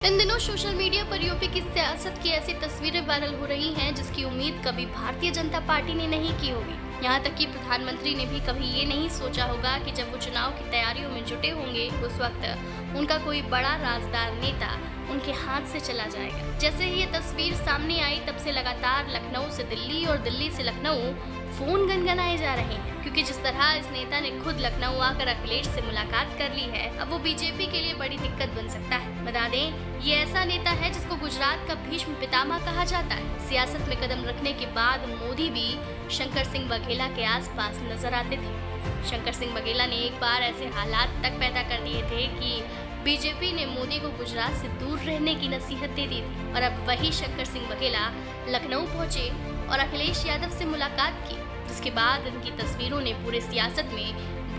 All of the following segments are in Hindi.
इन दिनों सोशल मीडिया पर यूपी की सियासत की ऐसी तस्वीरें वायरल हो रही हैं जिसकी उम्मीद कभी भारतीय जनता पार्टी ने नहीं की होगी। यहाँ तक कि प्रधानमंत्री ने भी कभी ये नहीं सोचा होगा कि जब वो चुनाव की तैयारियों में जुटे होंगे उस वक्त उनका कोई बड़ा राजदार नेता उनके हाथ से चला जाएगा। जैसे ही ये तस्वीर सामने आई तब से लगातार लखनऊ से दिल्ली और दिल्ली से लखनऊ फोन गनगनाए जा रहे हैं, क्योंकि जिस तरह इस नेता ने खुद लखनऊ आकर अखिलेश से मुलाकात कर ली है, अब वो बीजेपी के लिए बड़ी दिक्कत बन सकता है। बता दें, ये ऐसा नेता है जिसको गुजरात का भीष्म पितामह कहा जाता है। सियासत में कदम रखने के बाद मोदी भी शंकर सिंह वघेला के आसपास नजर आते थे। शंकर सिंह वघेला ने एक बार ऐसे हालात तक पैदा कर दिए थे कि बीजेपी ने मोदी को गुजरात से दूर रहने की नसीहत दे दी थी। और अब वही शंकर सिंह वघेला लखनऊ पहुंचे और अखिलेश यादव से मुलाकात की, जिसके बाद इनकी तस्वीरों ने पूरे सियासत में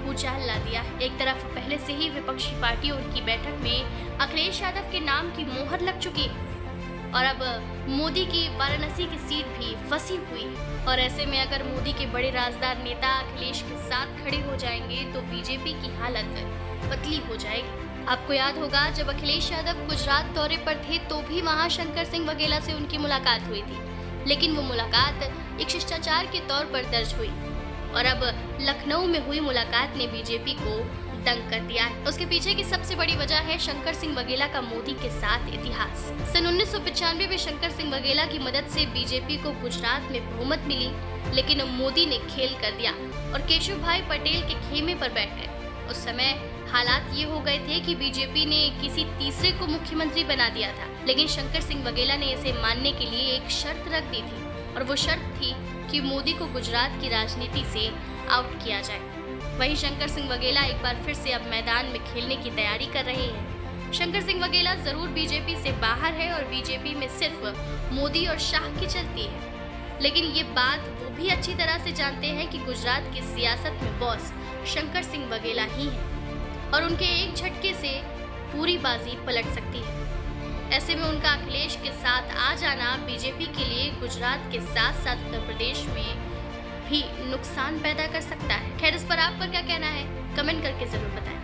भूचाल ला दिया। एक तरफ पहले से ही विपक्षी पार्टियों की बैठक में अखिलेश यादव के नाम की मोहर लग चुकी है और अब मोदी की वाराणसी की सीट भी फंसी हुई है। और ऐसे में अगर मोदी के बड़े राजदार नेता अखिलेश के साथ खड़े हो जाएंगे तो बीजेपी की हालत पतली हो जाएगी। आपको याद होगा, जब अखिलेश यादव गुजरात दौरे पर थे तो भी वहां शंकर सिंह वघेला से उनकी मुलाकात हुई थी, लेकिन वो मुलाकात एक शिष्टाचार के तौर पर दर्ज हुई। और अब लखनऊ में हुई मुलाकात ने बीजेपी को दंग कर दिया है। उसके पीछे की सबसे बड़ी वजह है शंकर सिंह वघेला का मोदी के साथ इतिहास। सन 1995 में शंकर सिंह वघेला की मदद से बीजेपी को गुजरात में बहुमत मिली, लेकिन मोदी ने खेल कर दिया और केशव भाई पटेल के खेमे पर बैठ गए। उस समय हालात ये हो गए थे कि बीजेपी ने किसी तीसरे को मुख्यमंत्री बना दिया था, लेकिन शंकर सिंह वघेला ने इसे मानने के लिए एक शर्त रख दी थी, और वो शर्त थी कि मोदी को गुजरात की राजनीति से आउट किया जाए। वहीं शंकर सिंह वघेला एक बार फिर से अब मैदान में खेलने की तैयारी कर रहे हैं। शंकर सिंह वघेला जरूर बीजेपी से बाहर है और बीजेपी में सिर्फ मोदी और शाह की चलती है, लेकिन ये बात वो भी अच्छी तरह से जानते हैं कि गुजरात की सियासत में बॉस शंकर सिंह वघेला ही है और उनके एक झटके से पूरी बाजी पलट सकती है। ऐसे में उनका अखिलेश के साथ आ जाना बीजेपी के लिए गुजरात के साथ साथ उत्तर प्रदेश में भी नुकसान पैदा कर सकता है। खैर, इस पर आप पर क्या कहना है, कमेंट करके जरूर बताएं।